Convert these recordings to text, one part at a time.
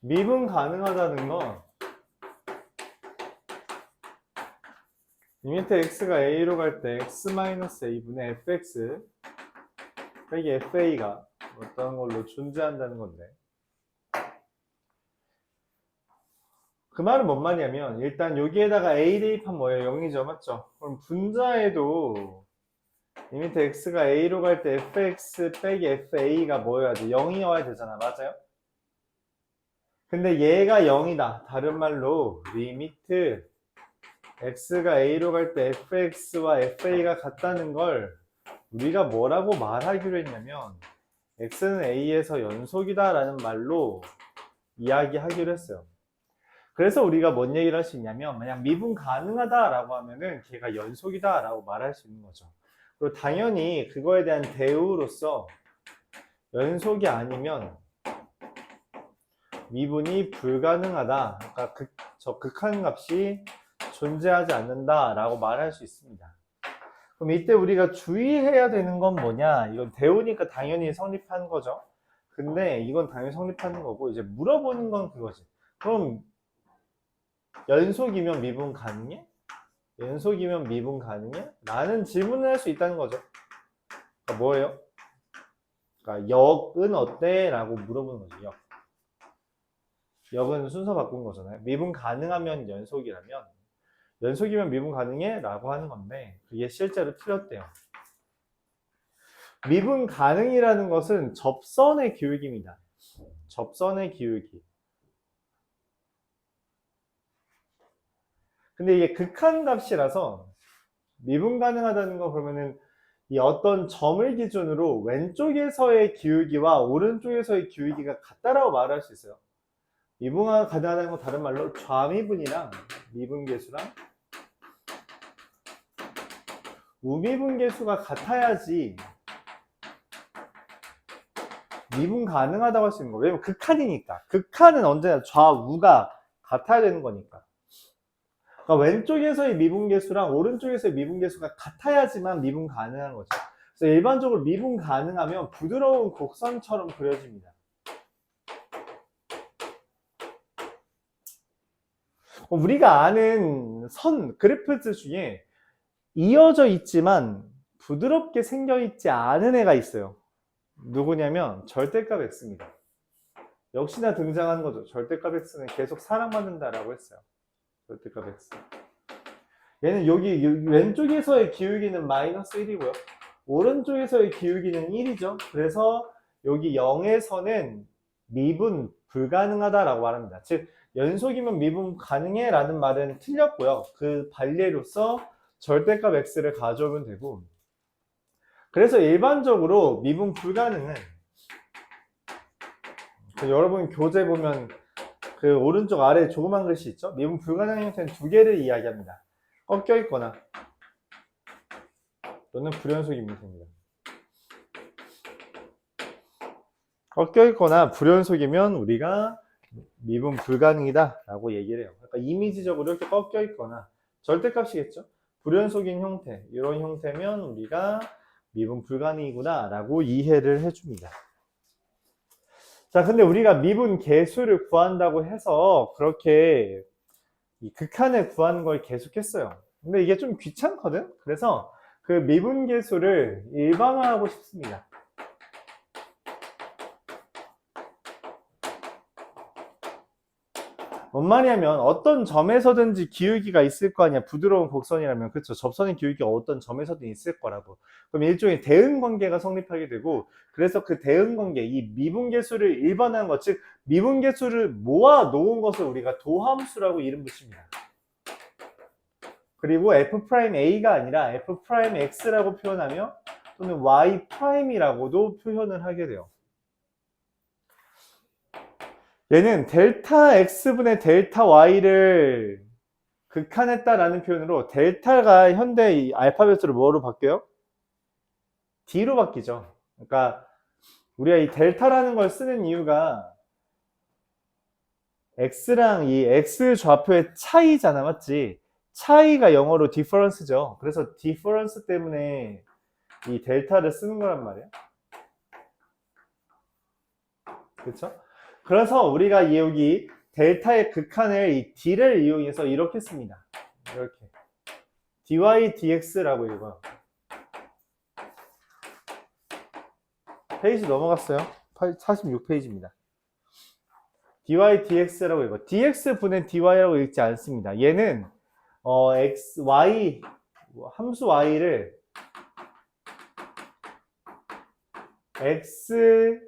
미분 가능하다는 건 리미트 x가 a로 갈 때 x-a분의 fx 빼기 fa가 어떤 걸로 존재한다는 건데, 그 말은 뭔 말이냐면 일단 여기에다가 a 대입하면 뭐예요? 0이죠, 맞죠? 그럼 분자에도 리미트 x가 a로 갈 때 fx 빼기 fa가 뭐여야 돼? 0이어야 되잖아, 맞아요? 근데 얘가 0이다. 다른 말로 리미트 x가 a로 갈 때 fx와 fa가 같다는 걸 우리가 뭐라고 말하기로 했냐면 x는 a에서 연속이다 라는 말로 이야기하기로 했어요. 그래서 우리가 뭔 얘기를 할 수 있냐면 만약 미분 가능하다 라고 하면은 걔가 연속이다 라고 말할 수 있는 거죠. 그리고 당연히 그거에 대한 대우로서 연속이 아니면 미분이 불가능하다, 그러니까 저 극한값이 존재하지 않는다 라고 말할 수 있습니다. 그럼 이때 우리가 주의해야 되는 건 뭐냐, 이건 대우니까 당연히 성립하는 거죠. 근데 이건 당연히 성립하는 거고, 이제 물어보는 건 그거지. 그럼 연속이면 미분 가능해? 연속이면 미분 가능해? 라는 질문을 할 수 있다는 거죠. 그러니까 뭐예요? 그러니까 역은 어때? 라고 물어보는 거죠. 역은 순서 바꾼 거잖아요. 미분 가능하면 연속이라면 연속이면 미분 가능해? 라고 하는 건데 그게 실제로 틀렸대요. 미분 가능이라는 것은 접선의 기울기입니다. 접선의 기울기. 근데 이게 극한값이라서 미분 가능하다는 거 그러면은 이 어떤 점을 기준으로 왼쪽에서의 기울기와 오른쪽에서의 기울기가 같다라고 말할 수 있어요. 미분 가능하다는 건 다른 말로 좌미분이랑 미분계수랑 우미분계수가 같아야지 미분 가능하다고 할 수 있는 거예요. 왜냐면 극한이니까. 극한은 언제나 좌우가 같아야 되는 거니까. 그러니까 왼쪽에서의 미분계수랑 오른쪽에서의 미분계수가 같아야지만 미분 가능한 거죠. 그래서 일반적으로 미분 가능하면 부드러운 곡선처럼 그려집니다. 우리가 아는 선, 그래프들 중에 이어져 있지만 부드럽게 생겨 있지 않은 애가 있어요. 누구냐면 절대값 x입니다. 역시나 등장한 거죠. 절대값 x는 계속 사랑받는다라고 했어요. 절대값 x. 얘는 여기 왼쪽에서의 기울기는 마이너스 1이고요. 오른쪽에서의 기울기는 1이죠. 그래서 여기 0에서는 미분 불가능하다라고 말합니다. 즉 연속이면 미분 가능해 라는 말은 틀렸고요. 그 반례로서 절대값 x를 가져오면 되고, 그래서 일반적으로 미분 불가능은 여러분 교재 보면 그 오른쪽 아래 조그만 글씨 있죠? 미분 불가능 형태는 두 개를 이야기합니다. 꺾여 있거나 또는 불연속 임분입니다. 꺾여 있거나 불연속이면 우리가 미분 불가능이다 라고 얘기를 해요. 그러니까 이미지적으로 이렇게 꺾여 있거나 절대값이겠죠? 불연속인 형태, 이런 형태면 우리가 미분 불가능이구나 라고 이해를 해줍니다. 자, 근데 우리가 미분 계수를 구한다고 해서 그렇게 이 극한을 구하는 걸 계속했어요. 근데 이게 좀 귀찮거든? 그래서 그 미분 계수를 일반화하고 싶습니다. 뭔 말이냐면 어떤 점에서든지 기울기가 있을 거 아니야. 부드러운 곡선이라면. 그렇죠. 접선의 기울기가 어떤 점에서든 있을 거라고. 그럼 일종의 대응 관계가 성립하게 되고, 그래서 그 대응 관계, 이 미분계수를 일반화한 것, 즉 미분계수를 모아 놓은 것을 우리가 도함수라고 이름 붙입니다. 그리고 f'a가 아니라 f'x라고 표현하며 또는 y'이라고도 표현을 하게 돼요. 얘는 델타 x분의 델타 y를 극한했다라는 표현으로 델타가 현대 알파벳으로 뭐로 바뀌어요? d로 바뀌죠. 그러니까 우리가 이 델타라는 걸 쓰는 이유가 x랑 이 x 좌표의 차이잖아, 맞지? 차이가 영어로 difference죠. 그래서 difference 때문에 이 델타를 쓰는 거란 말이야. 그렇죠? 그래서 우리가 여기 델타의 극한을 이 d를 이용해서 이렇게 씁니다. 이렇게 dy dx라고 읽어요. 페이지 넘어갔어요. 46페이지입니다. dy dx라고 읽어. dx분의 dy라고 읽지 않습니다. 얘는 x, y, 함수 y를 x를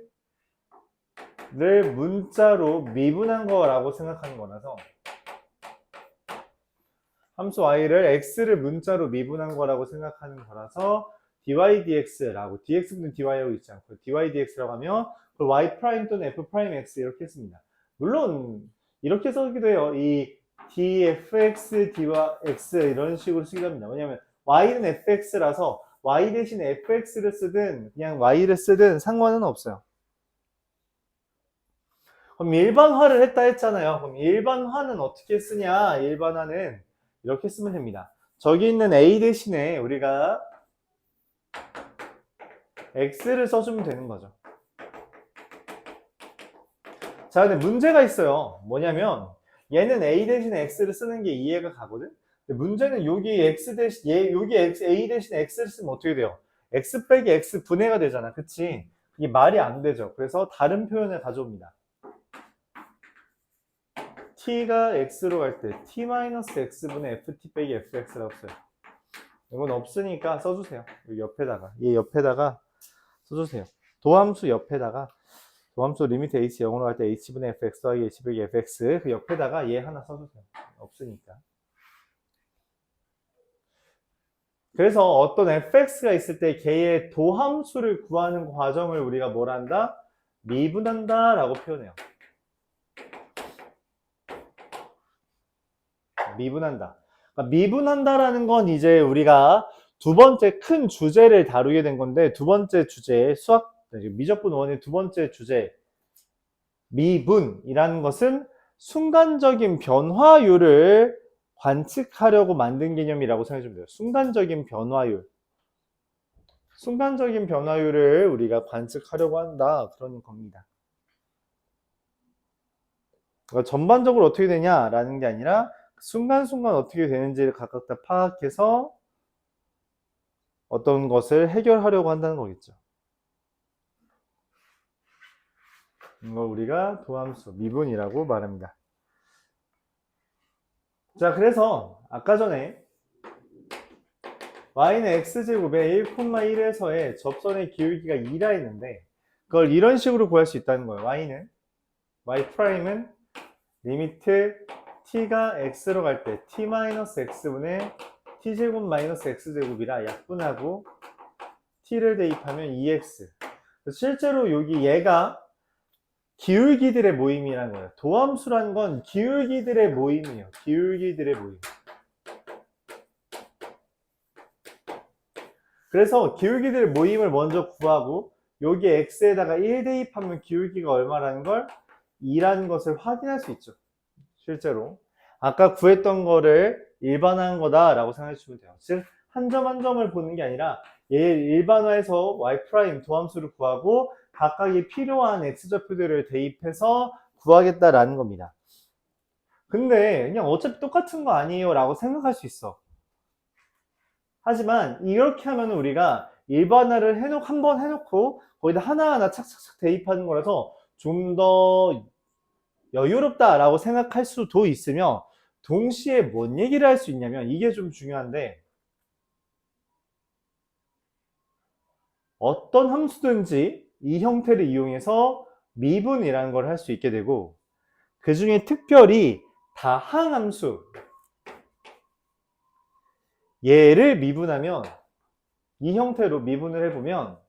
문자로 미분한 거라고 생각하는 거라서 함수 y를 x를 문자로 미분한 거라고 생각하는 거라서 dy dx라고 dx분의 dy라고 있지 않고 dy dx라고 하면 y 프라임 또는 f 프라임 x 이렇게 했습니다. 물론 이렇게 쓰기도 해요. 이 dfx dyx 이런 식으로 쓰기도 합니다. 왜냐하면 y는 fx라서 y 대신에 fx를 쓰든 그냥 y를 쓰든 상관은 없어요. 그럼 일반화를 했다 했잖아요. 그럼 일반화는 어떻게 쓰냐? 일반화는 이렇게 쓰면 됩니다. 저기 있는 a 대신에 우리가 x를 써주면 되는 거죠. 자, 근데 문제가 있어요. 뭐냐면 얘는 a 대신에 x를 쓰는 게 이해가 가거든. 근데 문제는 여기 x 대신 여기 a 대신에 x를 쓰면 어떻게 돼요? x 빼기 x 분해가 되잖아. 그치? 이게 말이 안 되죠. 그래서 다른 표현을 가져옵니다. t가 x로 갈 때 t-x분의 ft 빼기 fx라고 써요. 이건 없으니까 써주세요. 여기 옆에다가 얘 옆에다가 써주세요. 도함수 옆에다가 도함수 리미트 h 0으로 갈 때 h분의 fx 더하기 h 빼기 fx 그 옆에다가 얘 하나 써주세요. 없으니까. 그래서 어떤 fx가 있을 때 걔의 도함수를 구하는 과정을 우리가 뭘 한다? 미분한다 라고 표현해요. 미분한다. 그러니까 미분한다라는 건 이제 우리가 두 번째 큰 주제를 다루게 된 건데 두 번째 주제 수학 미적분 원의 두 번째 주제 미분이라는 것은 순간적인 변화율을 관측하려고 만든 개념이라고 생각해주면 돼요. 순간적인 변화율. 순간적인 변화율을 우리가 관측하려고 한다. 그런 겁니다. 그러니까 전반적으로 어떻게 되냐라는 게 아니라 순간순간 어떻게 되는지를 각각 다 파악해서 어떤 것을 해결하려고 한다는 거겠죠. 이걸 우리가 도함수, 미분이라고 말합니다. 자, 그래서 아까 전에 y는 x제곱에 1,1에서의 접선의 기울기가 2라 했는데 그걸 이런 식으로 구할 수 있다는 거예요. y 프라임은 리미트 t가 x로 갈 때 t-x분의 t제곱 마이너스 x제곱이라 약분하고 t를 대입하면 2x. 실제로 여기 얘가 기울기들의 모임이라는 거예요. 도함수라는 건 기울기들의 모임이에요. 기울기들의 모임. 그래서 기울기들의 모임을 먼저 구하고 여기 x에다가 1 대입하면 기울기가 얼마라는 걸 2라는 것을 확인할 수 있죠. 실제로 아까 구했던 거를 일반화한 거다라고 생각해 주시면 돼요. 즉 한 점 한 점을 보는 게 아니라 얘 일반화해서 y' 도함수를 구하고 각각이 필요한 x좌표들을 대입해서 구하겠다라는 겁니다. 근데 그냥 어차피 똑같은 거 아니에요 라고 생각할 수 있어. 하지만 이렇게 하면 우리가 일반화를 한번 해놓고 거기다 하나하나 착착착 대입하는 거라서 좀 더 여유롭다라고 생각할 수도 있으며 동시에 뭔 얘기를 할 수 있냐면 이게 좀 중요한데 어떤 함수든지 이 형태를 이용해서 미분이라는 걸 할 수 있게 되고 그 중에 특별히 다항함수 얘를 미분하면 이 형태로 미분을 해보면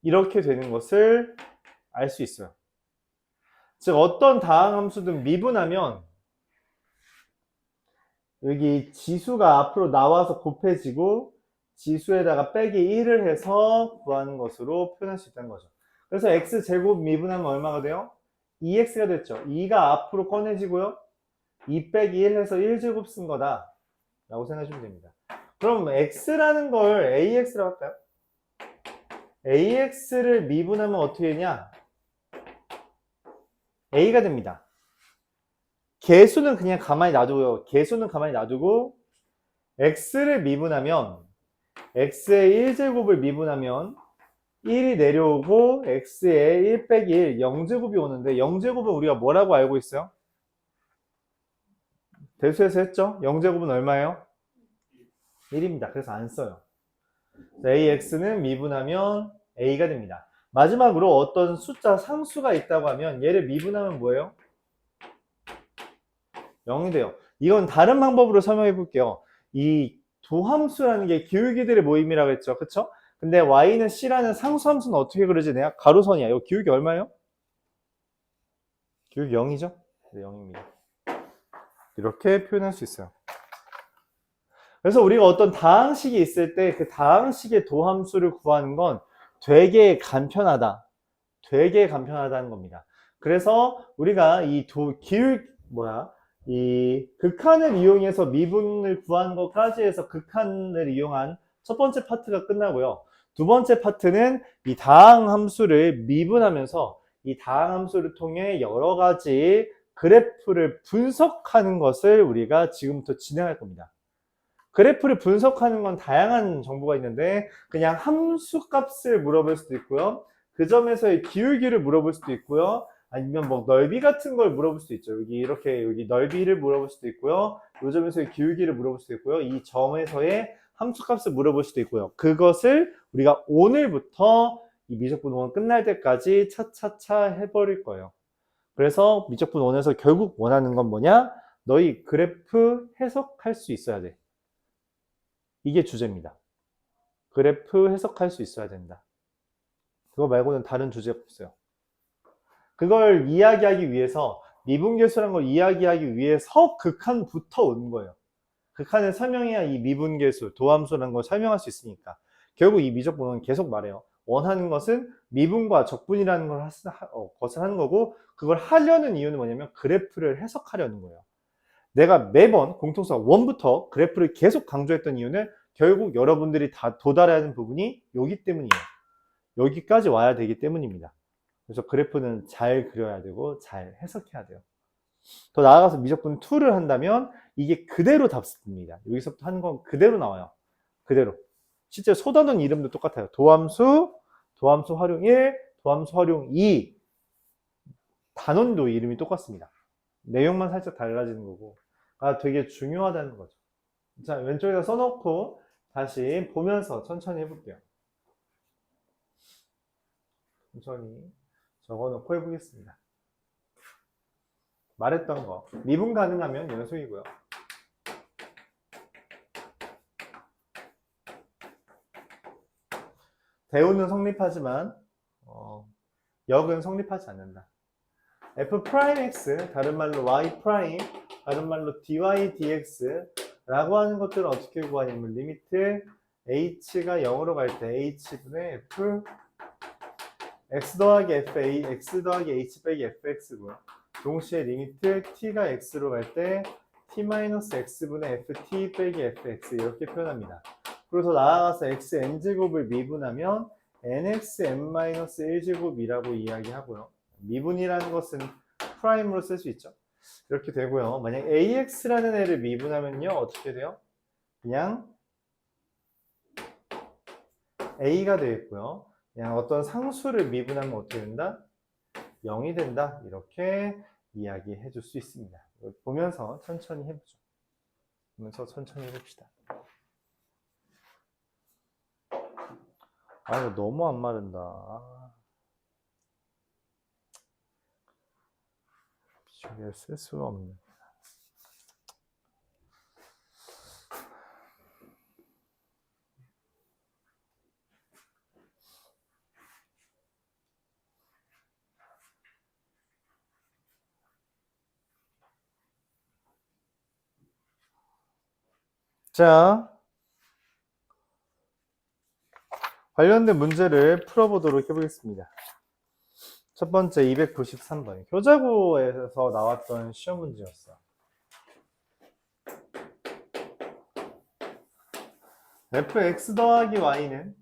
이렇게 되는 것을 알 수 있어요. 즉 어떤 다항함수든 미분하면 여기 지수가 앞으로 나와서 곱해지고 지수에다가 빼기 1을 해서 구하는 것으로 표현할 수 있다는 거죠. 그래서 x제곱 미분하면 얼마가 돼요? 2x가 됐죠. 2가 앞으로 꺼내지고요. 2 빼기 1 해서 1제곱 쓴 거다 라고 생각하시면 됩니다. 그럼 x라는 걸 ax라고 할까요? AX를 미분하면 어떻게 되냐? A가 됩니다. 개수는 그냥 가만히 놔두고요. 개수는 가만히 놔두고 X를 미분하면 X의 1제곱을 미분하면 1이 내려오고 X의 1 빼기 1, 0제곱이 오는데 0제곱은 우리가 뭐라고 알고 있어요? 대수에서 했죠? 0제곱은 얼마예요? 1입니다. 그래서 안 써요. AX는 미분하면 A가 됩니다. 마지막으로 어떤 숫자 상수가 있다고 하면 얘를 미분하면 뭐예요? 0이 돼요. 이건 다른 방법으로 설명해 볼게요. 이 두 함수라는 게 기울기들의 모임이라고 했죠. 그쵸? 근데 y는 c라는 상수함수는 어떻게 그려지? 내가 가로선이야. 이 기울기 얼마예요? 기울기 0이죠? 네, 0입니다. 이렇게 표현할 수 있어요. 그래서 우리가 어떤 다항식이 있을 때 그 다항식의 도함수를 구하는 건 되게 간편하다. 되게 간편하다는 겁니다. 그래서 우리가 이 이 극한을 이용해서 미분을 구하는 것까지 해서 극한을 이용한 첫 번째 파트가 끝나고요. 두 번째 파트는 이 다항 함수를 미분하면서 이 다항 함수를 통해 여러 가지 그래프를 분석하는 것을 우리가 지금부터 진행할 겁니다. 그래프를 분석하는 건 다양한 정보가 있는데 그냥 함수 값을 물어볼 수도 있고요. 그 점에서의 기울기를 물어볼 수도 있고요. 아니면 뭐 넓이 같은 걸 물어볼 수도 있죠. 여기 넓이를 물어볼 수도 있고요. 이 점에서의 기울기를 물어볼 수도 있고요. 이 점에서의 함수 값을 물어볼 수도 있고요. 그것을 우리가 오늘부터 이 미적분 1 끝날 때까지 차차차 해버릴 거예요. 그래서 미적분 1에서 결국 원하는 건 뭐냐? 너희 그래프 해석할 수 있어야 돼. 이게 주제입니다. 그래프 해석할 수 있어야 된다. 그거 말고는 다른 주제가 없어요. 그걸 이야기하기 위해서 미분계수라는 걸 이야기하기 위해서 극한부터 온 거예요. 극한을 설명해야 이 미분계수, 도함수라는 걸 설명할 수 있으니까. 결국 이 미적분은 계속 말해요. 원하는 것은 미분과 적분이라는 것을 하는 거고 그걸 하려는 이유는 뭐냐면 그래프를 해석하려는 거예요. 내가 매번 공통수학 1부터 그래프를 계속 강조했던 이유는 결국 여러분들이 다 도달해야 하는 부분이 여기 때문이에요. 여기까지 와야 되기 때문입니다. 그래서 그래프는 잘 그려야 되고 잘 해석해야 돼요. 더 나아가서 미적분 2를 한다면 이게 그대로 답습니다. 여기서부터 하는 건 그대로 나와요. 그대로. 실제 소단원 이름도 똑같아요. 도함수, 도함수 활용 1, 도함수 활용 2. 단원도 이름이 똑같습니다. 내용만 살짝 달라지는 거고 되게 중요하다는 거죠. 자, 왼쪽에다 써놓고 다시 보면서 천천히 해볼게요. 천천히 적어놓고 해보겠습니다. 말했던 거 미분 가능하면 연속이고요. 대우는 성립하지만 역은 성립하지 않는다. f'(x) 다른 말로 y' 다른 말로 dy dx 라고 하는 것들은 어떻게 구하냐면 리미트 h가 0으로 갈 때 h분의 f x 더하기 fa x 더하기 h 빼기 fx고요. 동시에 리미트 t가 x로 갈 때 t-x분의 ft 빼기 fx 이렇게 표현합니다. 그래서 나아가서 xn제곱을 미분하면 nxn-1제곱이라고 이야기하고요. 미분이라는 것은 프라임으로 쓸 수 있죠. 이렇게 되고요. 만약 AX라는 애를 미분하면요. 어떻게 돼요? 그냥 A가 되겠고요. 그냥 어떤 상수를 미분하면 어떻게 된다? 0이 된다. 이렇게 이야기해 줄 수 있습니다. 보면서 천천히 해보죠. 보면서 천천히 해봅시다. 아, 이거 너무 안 마른다. 비주얼 쓸 수가 없네. 자, 관련된 문제를 풀어보도록 해보겠습니다. 첫 번째 293번 교자고에서 나왔던 시험 문제였어. fx 더하기 y는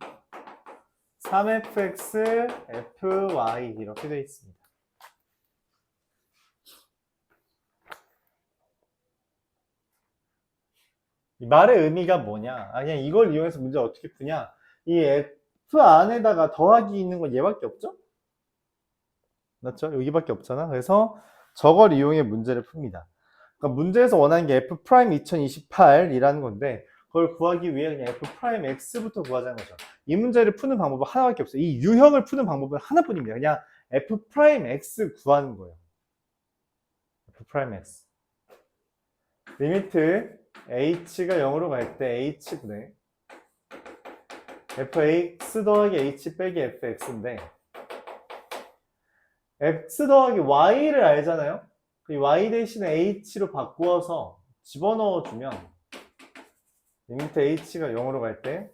3fx fy 이렇게 되어 있습니다. 이 말의 의미가 뭐냐? 그냥 이걸 이용해서 문제 어떻게 푸냐? 이 f 안에다가 더하기 있는 건 얘밖에 없죠? 맞죠? 여기밖에 없잖아. 그래서 저걸 이용해 문제를 풉니다. 그러니까 문제에서 원하는 게 f 프라임 2028이라는 건데 그걸 구하기 위해 그냥 f 프라임 x부터 구하자는 거죠. 이 문제를 푸는 방법은 하나밖에 없어요. 이 유형을 푸는 방법은 하나뿐입니다. 그냥 f 프라임 x 구하는 거예요. f 프라임 x. 리미트 h가 0으로 갈 때 h분의 fx 더하기 h 빼기 fx인데 x 더하기 y를 알잖아요? 이 y 대신에 h로 바꾸어서 집어넣어주면 리미트 h가 0으로 갈 때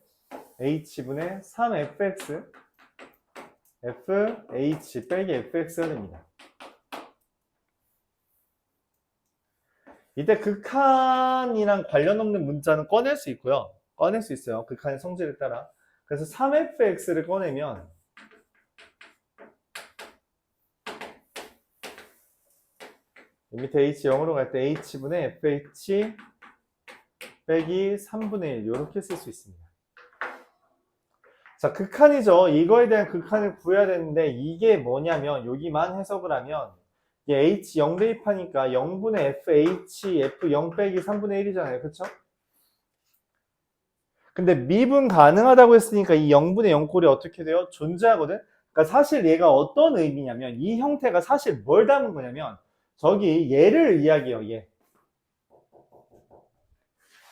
h분의 3fx fh 빼기 fx가 됩니다. 이때 극한이랑 관련 없는 문자는 꺼낼 수 있고요. 꺼낼 수 있어요. 극한의 성질에 따라. 그래서 3fx를 꺼내면 리미트 h 0으로 갈 때 h분의 fh 빼기 3분의 1 이렇게 쓸 수 있습니다. 자, 극한이죠. 이거에 대한 극한을 구해야 되는데 이게 뭐냐면 여기만 해석을 하면 이게 h 0 대입하니까 0분의 fh f0 빼기 3분의 1이잖아요. 그쵸? 근데 미분 가능하다고 했으니까 이 0분의 0꼴이 어떻게 돼요? 존재하거든? 그러니까 사실 얘가 어떤 의미냐면 이 형태가 사실 뭘 담은 거냐면 저기 얘를 이야기해요. 얘.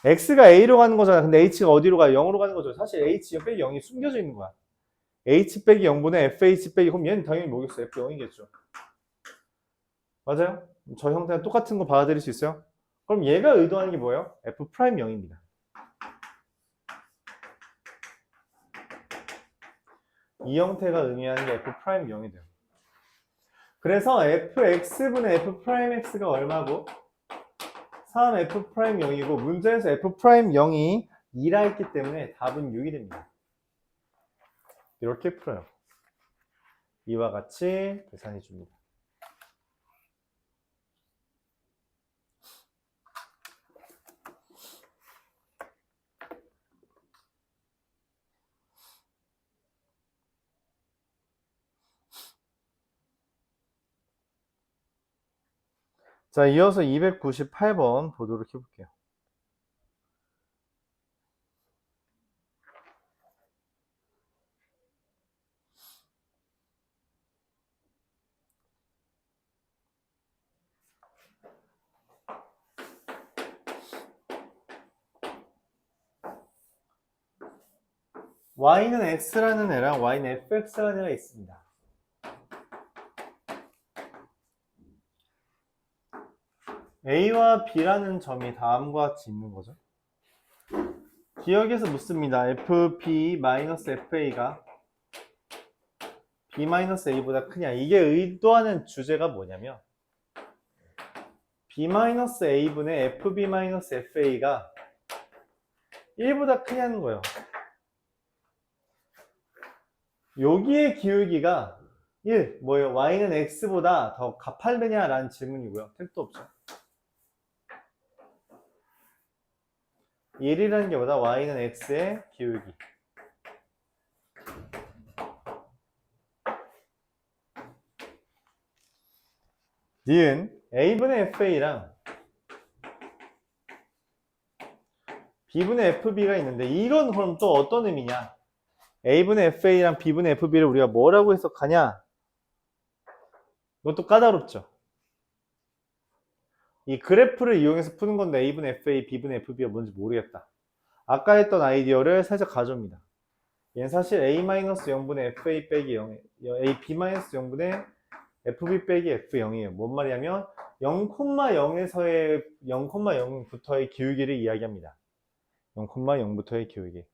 x가 a로 가는 거잖아. 근데 h가 어디로 가요? 0으로 가는 거죠. 사실 h 빼기 0이 숨겨져 있는 거야. h 빼기 0분의 fh 빼기 그럼 얘는 당연히 뭐겠어? f0이겠죠. 맞아요? 저 형태는 똑같은 거 받아들일 수 있어요? 그럼 얘가 의도하는 게 뭐예요? f 프라임 0입니다. 이 형태가 의미하는 게 f 프라임 0이 돼요. 그래서 fx분의 f 프라임 x가 얼마고? 3f 프라임 0이고 문제에서 f 프라임 0이 2라 했기 때문에 답은 6이 됩니다. 이렇게 풀어요. 이와 같이 계산해 줍니다. 자, 이어서 298번 보도록 해볼게요. y는 x라는 애랑 y는 fx라는 애가 있습니다. a와 b라는 점이 다음과 같이 있는 거죠. 기억에서 묻습니다. fb-fa가 b-a보다 크냐. 이게 의도하는 주제가 뭐냐면 b-a분의 fb-fa가 1보다 크냐는 거예요. 여기의 기울기가 1, 뭐예요? y는 x보다 더 가파르냐? 라는 질문이고요. 택도 없죠. 1이라는 게 뭐다? y는 x의 기울기. 니은 a분의 fa랑 b분의 fb가 있는데 이건 그럼 또 어떤 의미냐? a분의 fa랑 b분의 fb를 우리가 뭐라고 해석하냐? 이것도 까다롭죠. 이 그래프를 이용해서 푸는 건데 a분의 fa, b분의 fb가 뭔지 모르겠다. 아까 했던 아이디어를 살짝 가져옵니다. 얘는 사실 a-0분의 fa 빼기 0, ab-0분의 fb 빼기 f0이에요. 뭔 말이냐면 0,0에서의 0,0부터의 기울기를 이야기합니다. 0,0부터의 기울기.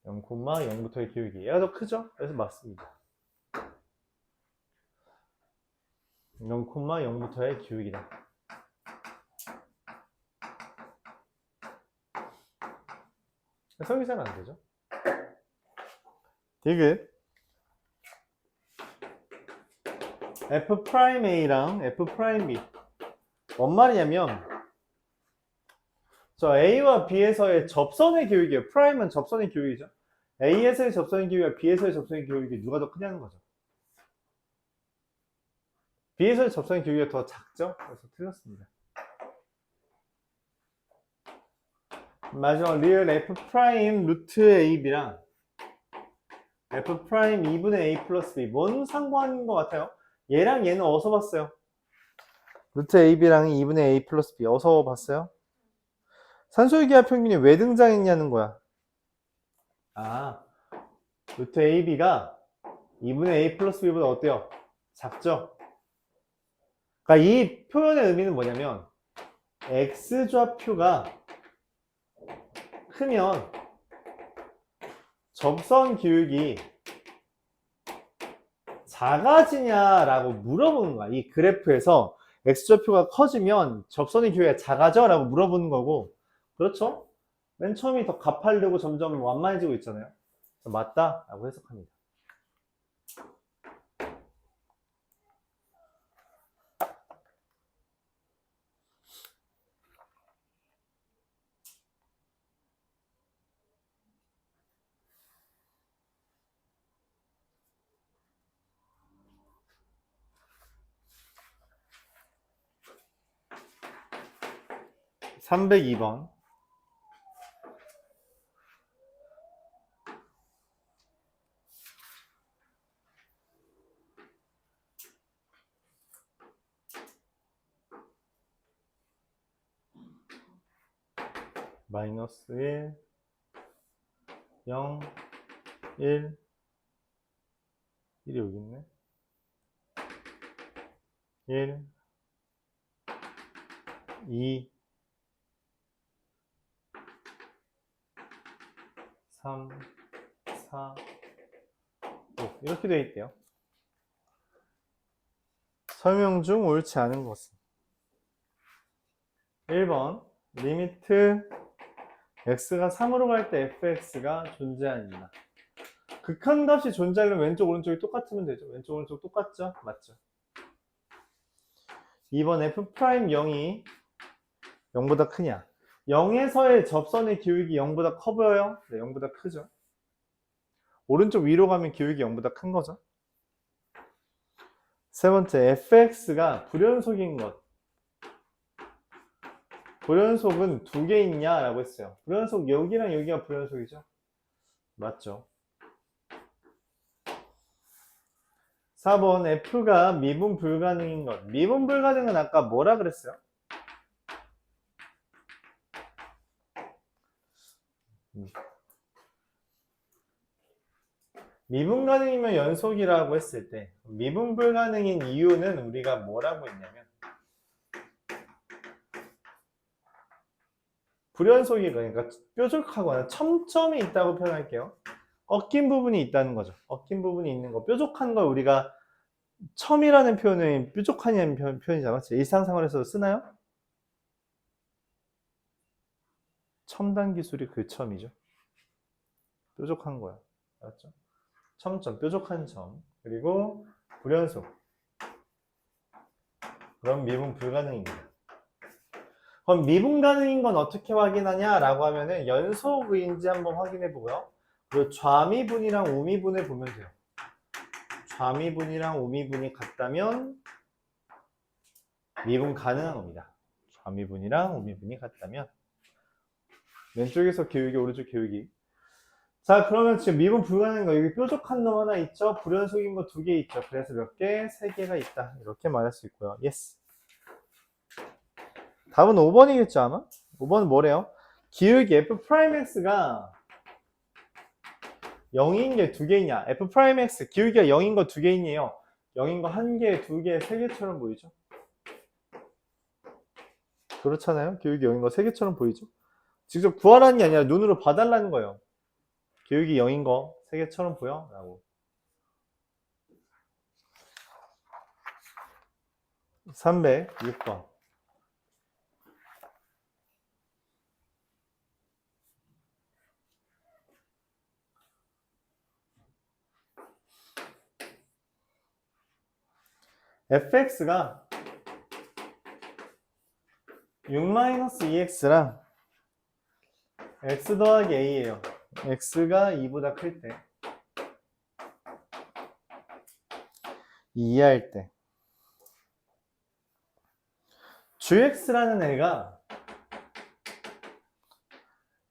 0,0부터의 기울기. 얘가 더 크죠? 그래서 맞습니다. 0,0부터의 기울기다. 해석이 잘 안 되죠? 디귿. F'A랑 F'B. 뭔 말이냐면, 저 A와 B에서의 접선의 교육이에요. 프라임은 접선의 교육이죠. A에서의 접선의 교육과 B에서의 접선의 교육이 누가 더 크냐는 거죠. B에서의 접선의 교육이 더 작죠? 그래서 틀렸습니다. 마지막 리얼 F'B 루트 AB랑 F' 2분의 A 플러스 B. 뭔 상관인 것 같아요? 얘랑 얘는 어디서 봤어요? 루트 AB랑 2분의 A 플러스 B. 어디서 봤어요? 산소유기압 평균이 왜 등장했냐는 거야. 아, 루트 AB가 2분의 A 플러스 B보다 어때요? 작죠? 그러니까 이 표현의 의미는 뭐냐면 X좌표가 크면 접선 기울기 작아지냐라고 물어보는 거야. 이 그래프에서 X좌표가 커지면 접선의 기울기가 작아져? 라고 물어보는 거고, 그렇죠? 맨 처음이 더 가파르고 점점 완만해지고 있잖아요. 맞다 라고 해석합니다. (302번) 마이너스 1 0 1 1이 여기 있네. 1 2 3 4 5 이렇게 되어 있대요. 설명 중 옳지 않은 것은 1번 리미트 x가 3으로 갈 때 fx가 존재하는다. 극한값이 존재하려면 왼쪽 오른쪽이 똑같으면 되죠. 왼쪽 오른쪽 똑같죠? 맞죠? 2번 f'0이 0보다 크냐? 0에서의 접선의 기울기 0보다 커 보여요? 네, 0보다 크죠. 오른쪽 위로 가면 기울기 0보다 큰 거죠. 세 번째, fx가 불연속인 것. 불연속은 두 개 있냐라고 했어요. 불연속 여기랑 여기가 불연속이죠. 맞죠. 4번 f가 미분 불가능인 것. 미분 불가능은 아까 뭐라 그랬어요? 미분 가능이면 연속이라고 했을 때 미분 불가능인 이유는 우리가 뭐라고 했냐면 불연속이 그러니까 뾰족하거나 첨점이 있다고 표현할게요. 꺾인 부분이 있다는 거죠. 꺾인 부분이 있는 거. 뾰족한 걸 우리가 첨이라는 표현은 뾰족하냐는 표현이잖아. 일상생활에서 쓰나요? 첨단 기술이 그 첨이죠. 뾰족한 거야. 알았죠? 첨점, 뾰족한 점. 그리고 불연속. 그럼 미분 불가능입니다. 그럼 미분 가능인 건 어떻게 확인하냐? 라고 하면은 연속인지 한번 확인해 보고요. 그리고 좌미분이랑 우미분을 보면 돼요. 좌미분이랑 우미분이 같다면 미분 가능한 겁니다. 좌미분이랑 우미분이 같다면 왼쪽에서 기울기, 오른쪽 기울기. 자, 그러면 지금 미분 불가능한 거 여기 뾰족한 놈 하나 있죠? 불연속인 거 두 개 있죠? 그래서 몇 개? 세 개가 있다. 이렇게 말할 수 있고요. 예스. 답은 5번이겠죠 아마? 5번은 뭐래요? 기울기 f'x가 0인 게 두 개 있냐? f'x 기울기가 0인 거 두 개 있네요. 0인 거 한 개, 두 개, 세 개처럼 보이죠? 그렇잖아요? 기울기 0인 거 세 개처럼 보이죠? 직접 구하라는 게 아니라 눈으로 봐달라는 거예요. 기울기 0인 거 세 개처럼 보여? 라고. 306번. fx가 6-2x랑 x 더하기 a예요. x가 2보다 클 때, 이해할 때. 주x라는 애가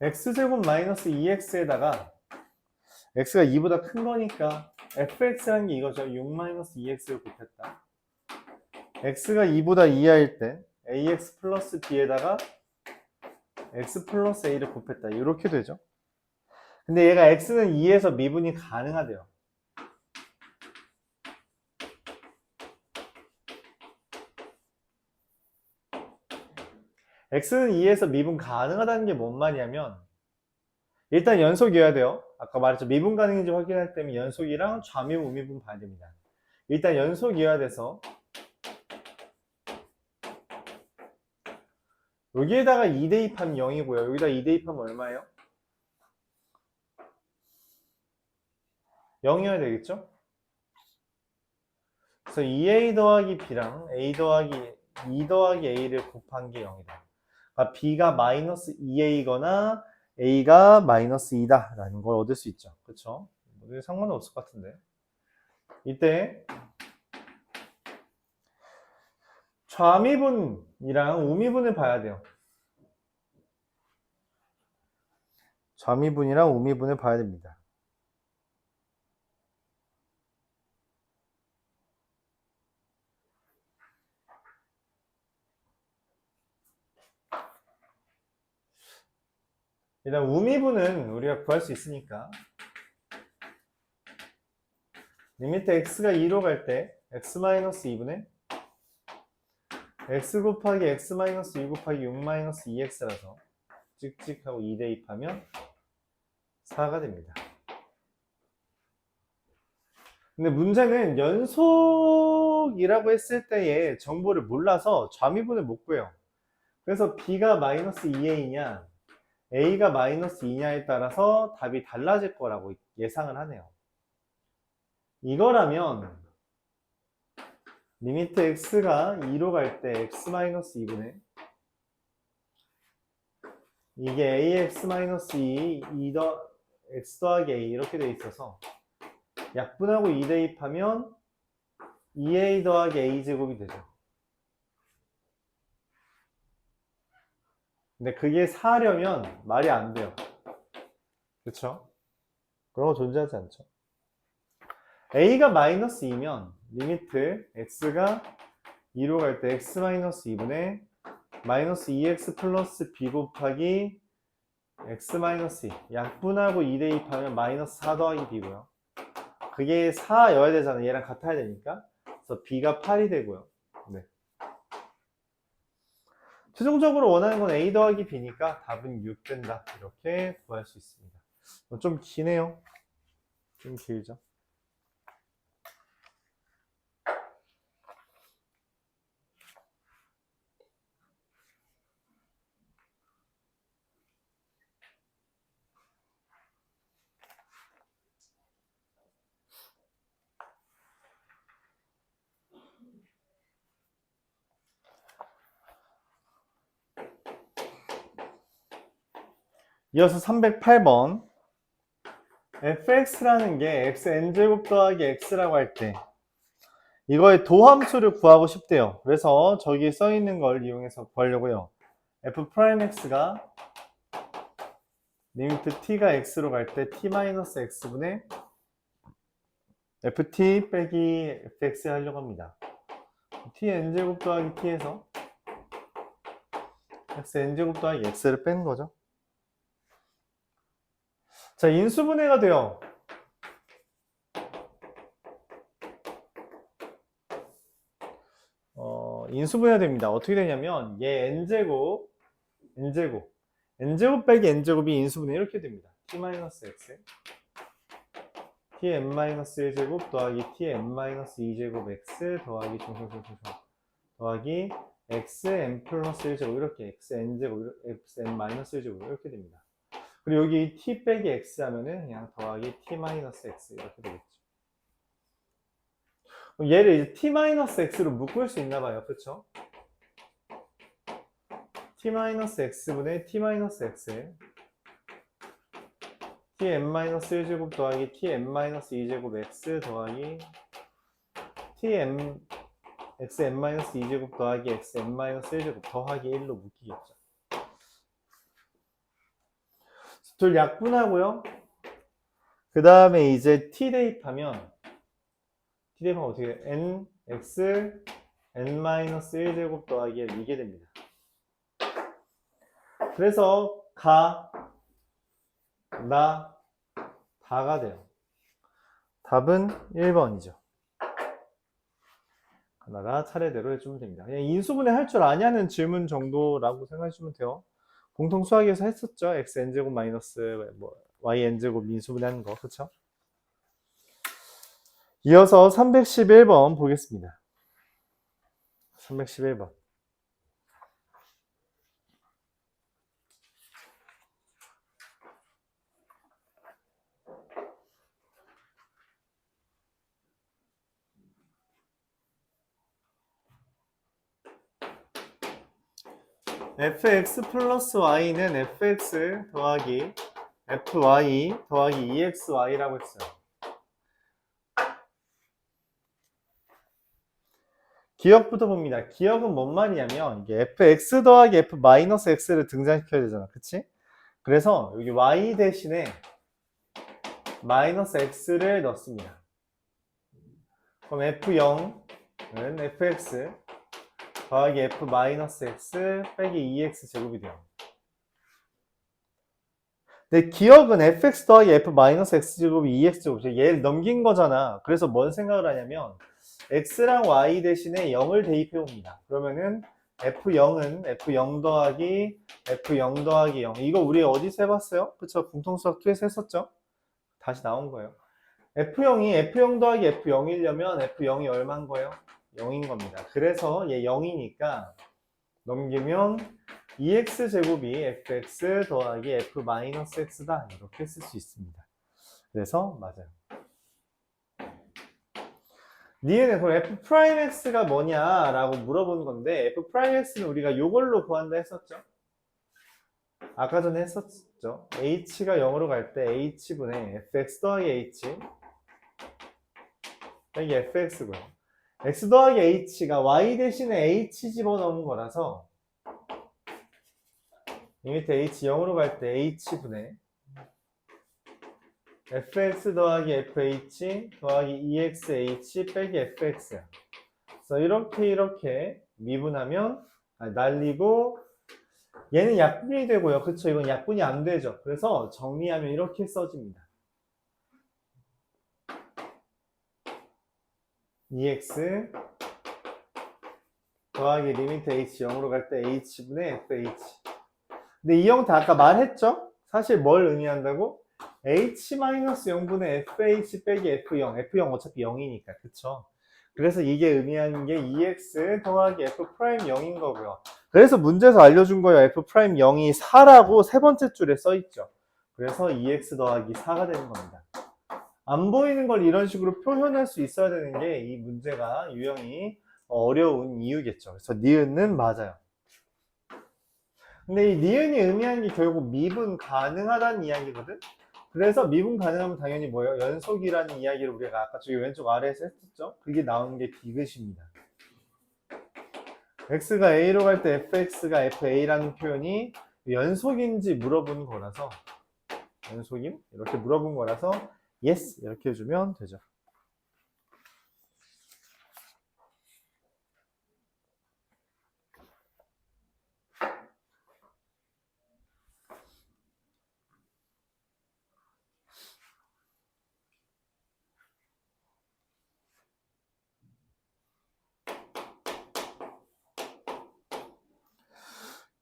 x제곱 마이너스 2x에다가 x가 2보다 큰 거니까 fx라는 게 이거죠. 6-2x를 곱했다. x가 2보다 이하일 때 ax 플러스 b에다가 x 플러스 a를 곱했다. 이렇게 되죠. 근데 얘가 x는 2에서 미분이 가능하대요. x는 2에서 미분 가능하다는 게 뭔 말이냐면 일단 연속이어야 돼요. 아까 말했죠. 미분 가능인지 확인할 때면 연속이랑 좌미분, 우미분 봐야 됩니다. 일단 연속이어야 돼서 여기에다가 2 대입하면 0이고요. 여기다 2 대입하면 얼마예요? 0이어야 되겠죠? 그래서 2a 더하기 b랑 a 더하기 2 더하기 a를 곱한 게 0이다. 그러니까 b가 마이너스 2a거나 a가 마이너스 2다 라는 걸 얻을 수 있죠. 그쵸? 상관은 없을 것 같은데. 이때 좌미분이랑 우미분을 봐야 돼요. 좌미분이랑 우미분을 봐야 됩니다. 일단 우미분은 우리가 구할 수 있으니까 리미트 x가 2로 갈 때 x-2분의 x 곱하기 x-2 곱하기 6-2x라서 찍찍하고 2 대입하면 4가 됩니다. 근데 문제는 연속이라고 했을 때의 정보를 몰라서 좌미분을 못 구해요. 그래서 b가 마이너스 2a냐 a가 마이너스 2냐에 따라서 답이 달라질 거라고 예상을 하네요. 이거라면 리미트 x가 2로 갈 때 x-2분의 이게 ax-2 x 더하기 a 이렇게 돼 있어서 약분하고 2 대입하면 2a 더하기 a제곱이 되죠. 근데 그게 4려면 말이 안 돼요. 그쵸? 그런 거 존재하지 않죠. a가 마이너스 2면 리미트 x가 2로 갈 때 x-2분의 마이너스 2x 플러스 b 곱하기 x-2 약분하고 2 대입하면 마이너스 4 더하기 b고요. 그게 4여야 되잖아요. 얘랑 같아야 되니까. 그래서 b가 8이 되고요. 네. 최종적으로 원하는 건 a 더하기 b니까 답은 6 된다. 이렇게 구할 수 있습니다. 좀 기네요. 좀 길죠. 이어서 308번 fx라는 게 xn제곱 더하기 x라고 할 때 이거의 도함수를 구하고 싶대요. 그래서 저기 써있는 걸 이용해서 구하려고요. f'x가 리미트 t가 x로 갈 때 t-x분의 ft 빼기 fx 하려고 합니다. tn제곱 더하기 t에서 xn제곱 더하기 x를 빼는 거죠. 자, 인수분해가 돼요. 인수분해가 됩니다. 어떻게 되냐면 얘 n제곱 빼기 n제곱이 인수분해 이렇게 됩니다. t-x tn-1제곱 더하기 tn-2제곱 x 더하기 더하기 xn 플러스 1제곱 이렇게 xn제곱 xn-1제곱 이렇게 됩니다. 그리고 여기 t 빼기 x 하면은 그냥 더하기 t-x 이렇게 되겠죠. 그럼 얘를 이제 t-x로 묶을 수 있나 봐요. 그쵸? t-x분의 t-x tm-1제곱 더하기 tm-2제곱 x 더하기 tm xm-2제곱 더하기 xm-1제곱 더하기 1로 묶이겠죠. 둘 약분하고요. 그 다음에 이제 t 대입하면 어떻게 돼? n x n-1제곱 더하기 1 이게 됩니다. 그래서 다가 돼요. 답은 1번이죠. 하나가 차례대로 해주면 됩니다. 그냥 인수분해 할 줄 아냐는 질문 정도라고 생각하시면 돼요. 공통 수학에서 했었죠. xn제곱 마이너스 yn제곱 인수분해 하는 거. 그쵸? 이어서 311번 보겠습니다. 311번. fx 플러스 y는 fx 더하기 fy 더하기 exy라고 했어요. 기억부터 봅니다. 기억은 뭔 말이냐면 이게 fx 더하기 f-x를 등장시켜야 되잖아. 그치? 그래서 여기 y 대신에 마이너스 x를 넣습니다. 그럼 f0은 fx 더하기 f-x 빼기 2x 제곱이 돼요. 근데 기억은 fx 더하기 f-x 제곱이 2x 제곱. 얘를 넘긴 거잖아. 그래서 뭔 생각을 하냐면 x랑 y 대신에 0을 대입해 옵니다. 그러면은 f0은 f0 더하기 f0 더하기 0. 이거 우리 어디서 해봤어요? 그쵸? 공통수학 2에서 했었죠? 다시 나온 거예요. f0이 f0 더하기 f0이려면 f0이 얼마인 거예요? 0인 겁니다. 그래서 얘 0이니까 넘기면 2x제곱이 fx 더하기 f-x다. 이렇게 쓸 수 있습니다. 그래서 맞아요. 니은은 그럼 f'x가 뭐냐라고 물어본 건데 f'x는 우리가 이걸로 구한다 했었죠? 아까 전에 했었죠? h가 0으로 갈 때 h분의 fx 더하기 h 빼기 fx고요. x 더하기 h가 y 대신에 h 집어넣은 거라서 이 밑에 h 0으로 갈 때 h분의 fx 더하기 fh 더하기 2xh 빼기 fx야. 그래서 이렇게 미분하면 날리고 얘는 약분이 되고요. 그쵸? 이건 약분이 안 되죠. 그래서 정리하면 이렇게 써집니다. 2x 더하기 리미트 h 0으로 갈 때 h분의 fh. 근데 이 형태 아까 말했죠? 사실 뭘 의미한다고? h-0분의 fh 빼기 f0. f0 어차피 0이니까. 그쵸? 그래서 이게 의미하는 게 2x 더하기 f'0인 거고요. 그래서 문제에서 알려준 거예요. f'0이 4라고 세 번째 줄에 써있죠. 그래서 2x 더하기 4가 되는 겁니다. 안 보이는 걸 이런 식으로 표현할 수 있어야 되는 게 이 문제가 유형이 어려운 이유겠죠. 그래서 니은은 맞아요. 근데 이 니은이 의미하는 게 결국 미분 가능하다는 이야기거든? 그래서 미분 가능하면 당연히 뭐예요? 연속이라는 이야기를 우리가 아까 저기 왼쪽 아래에서 했었죠? 그게 나오는 게 디귿입니다. x가 a로 갈 때 fx가 fa라는 표현이 연속인지 물어본 거라서 연속임? 이렇게 물어본 거라서 yes 이렇게 해주면 되죠.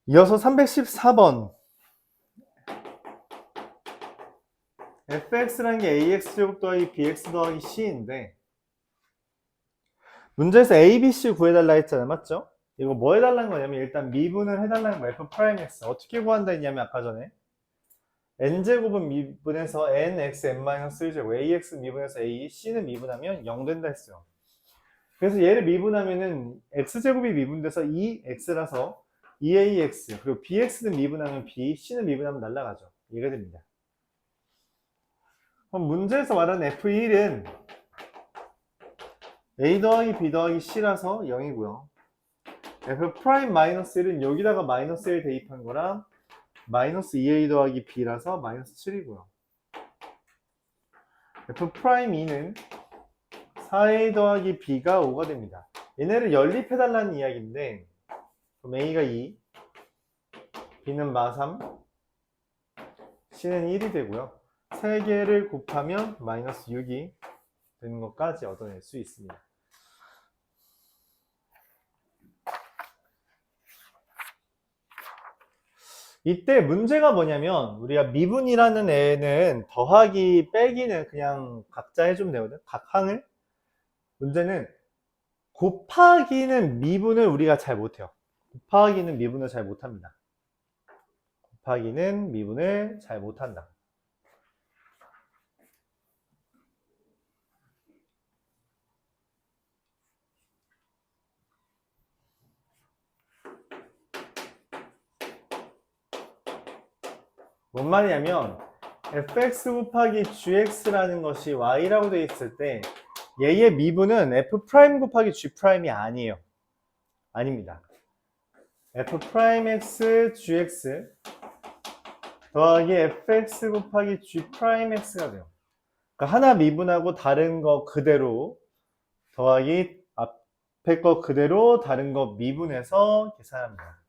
이어서 314번 fx라는 게 ax제곱 더하기 bx 더하기 c인데 문제에서 a, b, c 구해달라 했잖아요. 맞죠? 이거 뭐 해달라는 거냐면 일단 미분을 해달라는 거예요. f'x 어떻게 구한다 했냐면 아까 전에 n제곱은 미분해서 nx n-1제곱 ax 미분해서 a, c는 미분하면 0 된다 했어요. 그래서 얘를 미분하면은 x제곱이 미분돼서 2x라서 2ax, 그리고 bx는 미분하면 b, c는 미분하면 날라가죠. 이해가 됩니다. 그럼 문제에서 말하는 f1은 a 더하기 b 더하기 c라서 0이고요. f 프라임 마이너스 1은 여기다가 마이너스 1 대입한 거랑 마이너스 2a 더하기 b라서 마이너스 7이고요. f 프라임 2는 4a 더하기 b가 5가 됩니다. 얘네를 연립해달라는 이야기인데, 그럼 a가 2, b는 마 3, c는 1이 되고요. 3개를 곱하면 마이너스 6이 되는 것까지 얻어낼 수 있습니다. 이때 문제가 뭐냐면, 우리가 미분이라는 애는 더하기 빼기는 그냥 각자 해주면 되거든. 각 항을. 문제는 곱하기는 미분을 우리가 잘 못해요. 곱하기는 미분을 잘 못합니다. 곱하기는 미분을 잘 못한다. 뭔 말이냐면 fx 곱하기 gx라는 것이 y라고 되어 있을 때 얘의 미분은 f 프라임 곱하기 g 프라임이 아니에요. 아닙니다. f 프라임 x gx 더하기 fx 곱하기 g 프라임 x가 돼요. 그러니까 하나 미분하고 다른 거 그대로 더하기 앞에 거 그대로 다른 거 미분해서 계산합니다.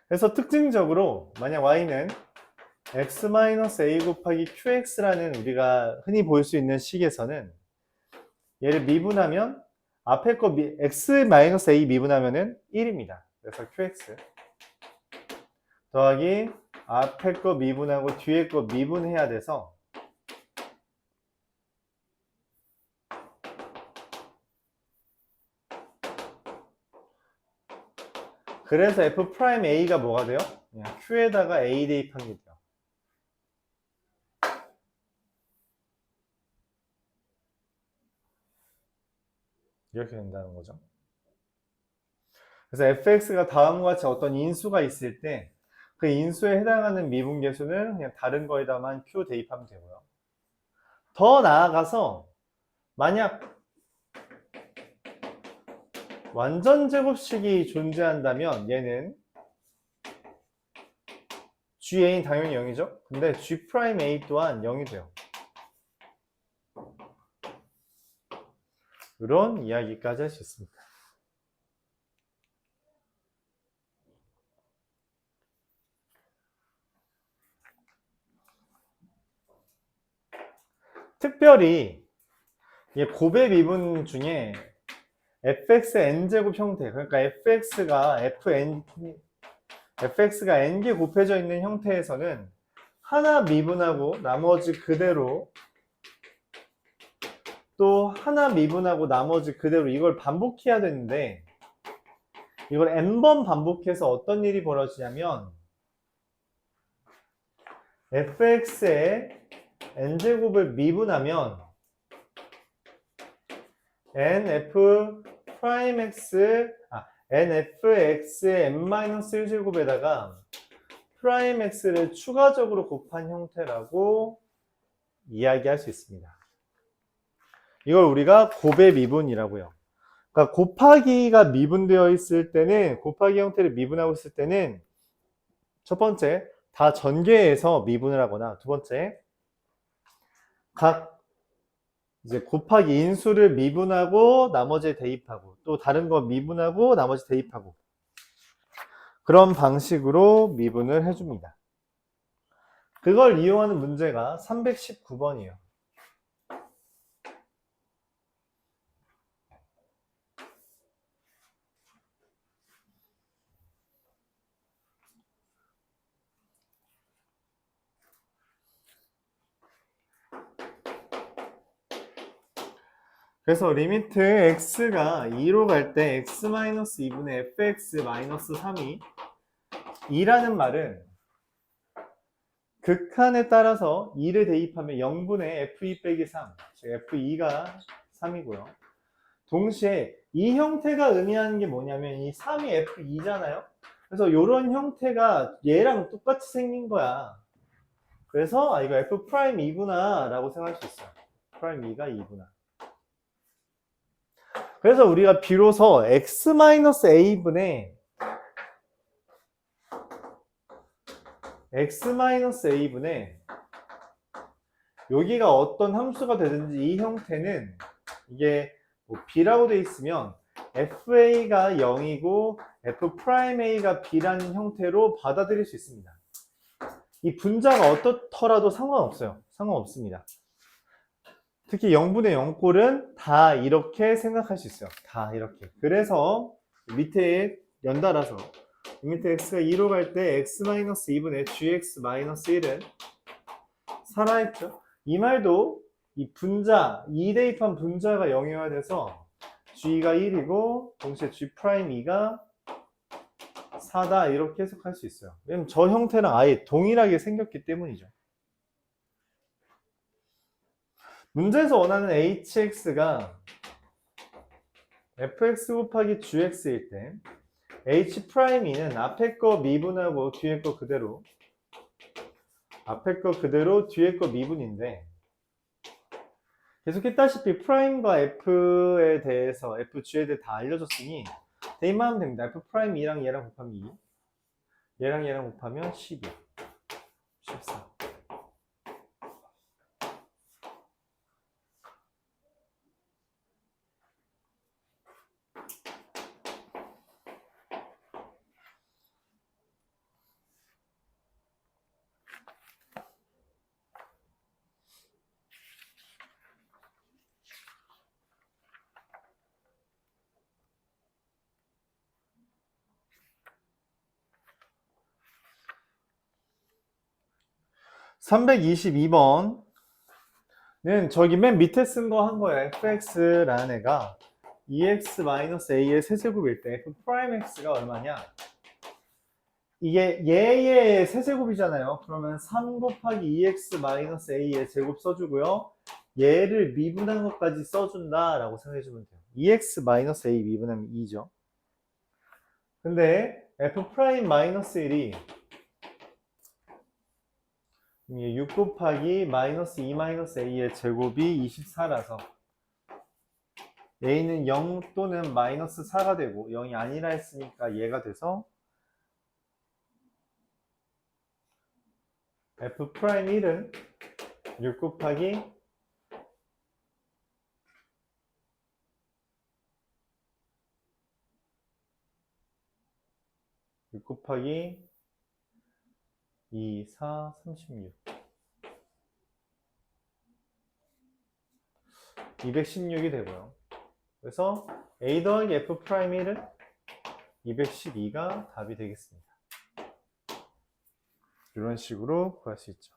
그래서 특징적으로 만약 y는 x-a 곱하기 qx라는 우리가 흔히 볼 수 있는 식에서는 얘를 미분하면 앞에 거 x-a 미분하면은 1입니다. 그래서 qx 더하기 앞에 거 미분하고 뒤에 거 미분해야 돼서 그래서 f'a가 뭐가 돼요? 그냥 q에다가 a 대입한 게 돼요. 이렇게 된다는 거죠. 그래서 fx가 다음과 같이 어떤 인수가 있을 때 그 인수에 해당하는 미분계수는 그냥 다른 거에다만 q 대입하면 되고요. 더 나아가서 만약 완전 제곱식이 존재한다면 얘는 GA는 당연히 0이죠. 근데 G'A 또한 0이 돼요. 이런 이야기까지 할 수 있습니다. 특별히 이 곱의 미분 중에 fx n제곱 형태, 그러니까 fx가 n개 곱해져 있는 형태에서는 하나 미분하고 나머지 그대로 또 하나 미분하고 나머지 그대로 이걸 반복해야 되는데 이걸 n번 반복해서 어떤 일이 벌어지냐면 fx의 n제곱을 미분하면 nfx의 n-1제곱에다가 프라임 x를 추가적으로 곱한 형태라고 이야기할 수 있습니다. 이걸 우리가 곱의 미분이라고요. 그러니까 곱하기가 미분되어 있을 때는 곱하기 형태를 미분하고 있을 때는 첫 번째 다 전개해서 미분을 하거나 두 번째 각 이제 곱하기 인수를 미분하고 나머지에 대입하고 또 다른 거 미분하고 나머지 대입하고 그런 방식으로 미분을 해줍니다. 그걸 이용하는 문제가 319번이에요. 그래서 리미트 x가 2로 갈 때 x-2분의 fx-3이 2라는 말은 극한에 따라서 2를 대입하면 0분의 f2 빼기 3, F2가 3이고요. 동시에 이 형태가 의미하는 게 뭐냐면 이 3이 F2잖아요. 그래서 이런 형태가 얘랑 똑같이 생긴 거야. 그래서 이거 F'2구나 라고 생각할 수 있어요. 프라임2가 2구나. 그래서 우리가 비로소 X-A분의 여기가 어떤 함수가 되든지 이 형태는 이게 뭐 B라고 돼 있으면 FA가 0이고 F'A가 B라는 형태로 받아들일 수 있습니다. 이 분자가 어떻더라도 상관없어요. 상관없습니다. 특히 0분의 0꼴은 다 이렇게 생각할 수 있어요. 다 이렇게. 그래서 밑에 연달아서 밑에 x가 2로 갈 때 x-2분의 gx-1은 살아있죠. 이 말도 이 분자, 2 대입한 분자가 0이어야 돼서 g가 1이고 동시에 g'2가 4다 이렇게 해석할 수 있어요. 왜냐면 저 형태랑 아예 동일하게 생겼기 때문이죠. 문제에서 원하는 hx가 fx 곱하기 gx일 때 h'는 앞에 거 미분하고 뒤에 거 그대로 뒤에 거 미분인데 계속 했다시피 프라임과 f에 대해서 fg에 대해 다 알려줬으니 대입만 하면 됩니다. f'이랑 얘랑 곱하면 2 얘랑 곱하면 12 14 322번은 저기 맨 밑에 쓴 거 한 거예요. fx라는 애가 2x-a의 세제곱일 때 f'x가 얼마냐? 이게 얘의 세제곱이잖아요. 그러면 3 곱하기 2x-a의 제곱 써주고요. 얘를 미분한 것까지 써준다 라고 생각해주면 돼요. 2x-a 미분하면 2죠. 근데 f'-1이 6 곱하기 마이너스 2-a의 제곱이 24라서 a는 0 또는 마이너스 4가 되고 0이 아니라 했으니까 얘가 돼서 f'1은 6 곱하기 2, 4, 36 216이 되고요. 그래서 a 더하기 f'1은 212가 답이 되겠습니다. 이런 식으로 구할 수 있죠.